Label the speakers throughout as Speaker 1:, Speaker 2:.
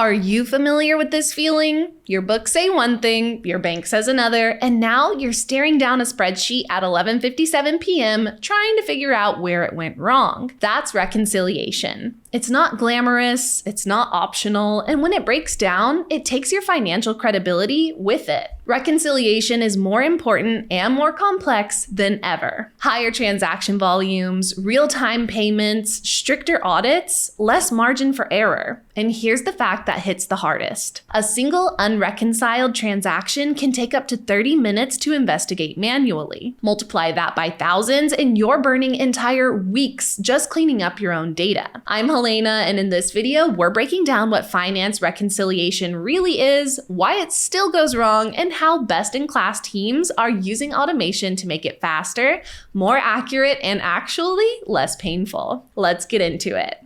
Speaker 1: Are you familiar with this feeling? Your books say one thing, your bank says another, and now you're staring down a spreadsheet at 11:57 p.m. trying to figure out where it went wrong. That's reconciliation. It's not glamorous, it's not optional, and when it breaks down, it takes your financial credibility with it. Reconciliation is more important and more complex than ever. Higher transaction volumes, real-time payments, stricter audits, less margin for error. And here's the fact that hits the hardest. A single unreconciled transaction can take up to 30 minutes to investigate manually. Multiply that by thousands and you're burning entire weeks just cleaning up your own data. I'm Helena, and in this video, we're breaking down what finance reconciliation really is, why it still goes wrong, and how best-in-class teams are using automation to make it faster, more accurate, and actually less painful. Let's get into it.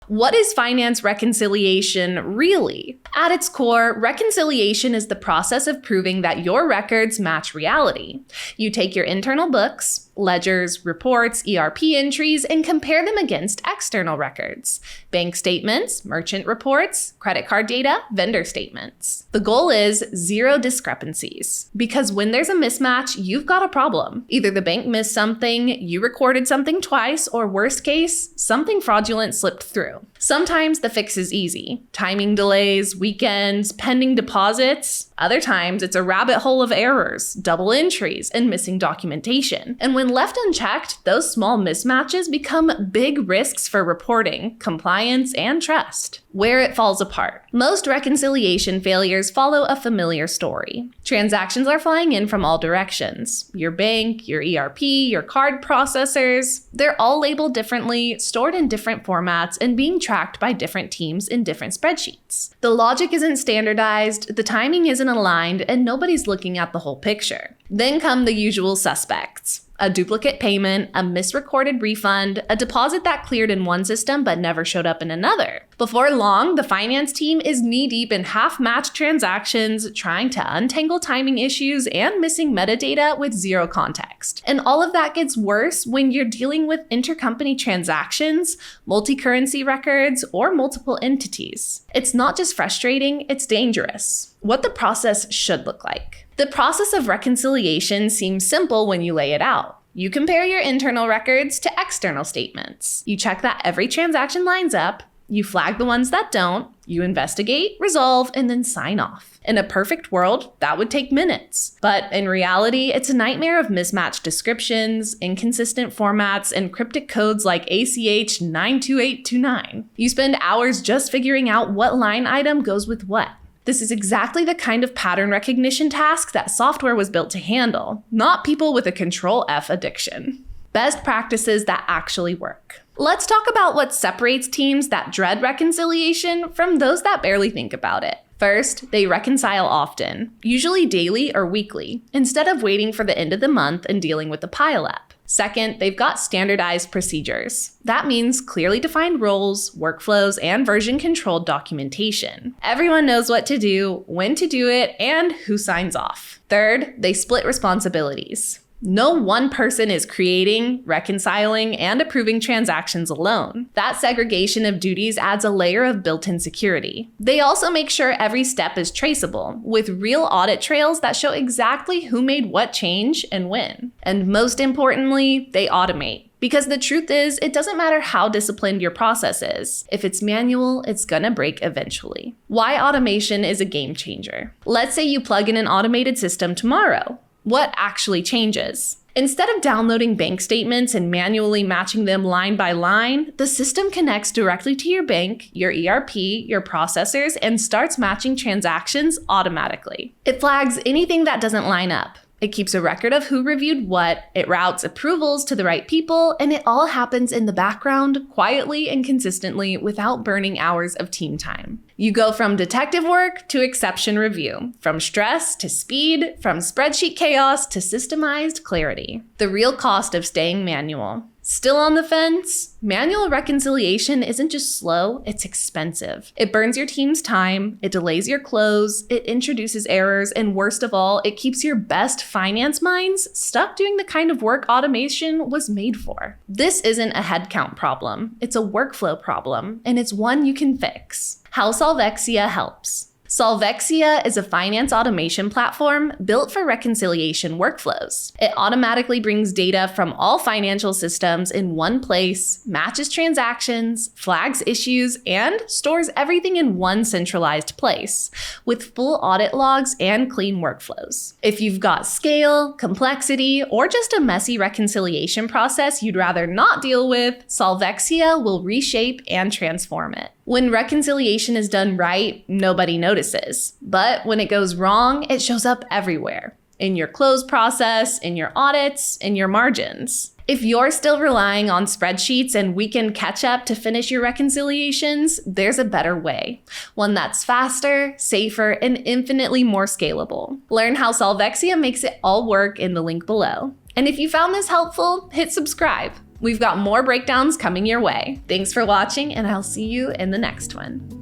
Speaker 1: What is finance reconciliation really? At its core, reconciliation is the process of proving that your records match reality. You take your internal books, ledgers, reports, ERP entries, and compare them against external records. Bank statements, merchant reports, credit card data, vendor statements. The goal is zero discrepancies. Because when there's a mismatch, you've got a problem. Either the bank missed something, you recorded something twice, or worst case, something fraudulent slipped through. Sometimes the fix is easy. Timing delays, weekends, pending deposits. Other times it's a rabbit hole of errors, double entries, and missing documentation. And when left unchecked, those small mismatches become big risks for reporting, compliance, and trust. Where it falls apart. Most reconciliation failures follow a familiar story. Transactions are flying in from all directions. Your bank, your ERP, your card processors, they're all labeled differently, stored in different formats, and being tracked by different teams in different spreadsheets. The logic isn't standardized, the timing isn't aligned, and nobody's looking at the whole picture. Then come the usual suspects. A duplicate payment, a misrecorded refund, a deposit that cleared in one system but never showed up in another. Before long, the finance team is knee-deep in half-matched transactions, trying to untangle timing issues and missing metadata with zero context. And all of that gets worse when you're dealing with intercompany transactions, multi-currency records, or multiple entities. It's not just frustrating, it's dangerous. What the process should look like. The process of reconciliation seems simple when you lay it out. You compare your internal records to external statements. You check that every transaction lines up, you flag the ones that don't, you investigate, resolve, and then sign off. In a perfect world, that would take minutes. But in reality, it's a nightmare of mismatched descriptions, inconsistent formats, and cryptic codes like ACH 92829. You spend hours just figuring out what line item goes with what. This is exactly the kind of pattern recognition task that software was built to handle, not people with a Control-F addiction. Best practices that actually work. Let's talk about what separates teams that dread reconciliation from those that barely think about it. First, they reconcile often, usually daily or weekly, instead of waiting for the end of the month and dealing with the pileup. Second, they've got standardized procedures. That means clearly defined roles, workflows, and version-controlled documentation. Everyone knows what to do, when to do it, and who signs off. Third, they split responsibilities. No one person is creating, reconciling, and approving transactions alone. That segregation of duties adds a layer of built-in security. They also make sure every step is traceable, with real audit trails that show exactly who made what change and when. And most importantly, they automate. Because the truth is, it doesn't matter how disciplined your process is. If it's manual, it's gonna break eventually. Why automation is a game changer. Let's say you plug in an automated system tomorrow. What actually changes? Instead of downloading bank statements and manually matching them line by line, the system connects directly to your bank, your ERP, your processors, and starts matching transactions automatically. It flags anything that doesn't line up. It keeps a record of who reviewed what, it routes approvals to the right people, and it all happens in the background, quietly and consistently without burning hours of team time. You go from detective work to exception review, from stress to speed, from spreadsheet chaos to systemized clarity. The real cost of staying manual. Still on the fence? Manual reconciliation isn't just slow, it's expensive. It burns your team's time, it delays your close, it introduces errors, and worst of all, it keeps your best finance minds stuck doing the kind of work automation was made for. This isn't a headcount problem, it's a workflow problem, and it's one you can fix. How Solvexia helps. Solvexia is a finance automation platform built for reconciliation workflows. It automatically brings data from all financial systems in one place, matches transactions, flags issues, and stores everything in one centralized place, with full audit logs and clean workflows. If you've got scale, complexity, or just a messy reconciliation process you'd rather not deal with, Solvexia will reshape and transform it. When reconciliation is done right, nobody notices. But when it goes wrong, it shows up everywhere. In your close process, in your audits, in your margins. If you're still relying on spreadsheets and weekend catch-up to finish your reconciliations, there's a better way. One that's faster, safer, and infinitely more scalable. Learn how Solvexia makes it all work in the link below. And if you found this helpful, hit subscribe. We've got more breakdowns coming your way. Thanks for watching, and I'll see you in the next one.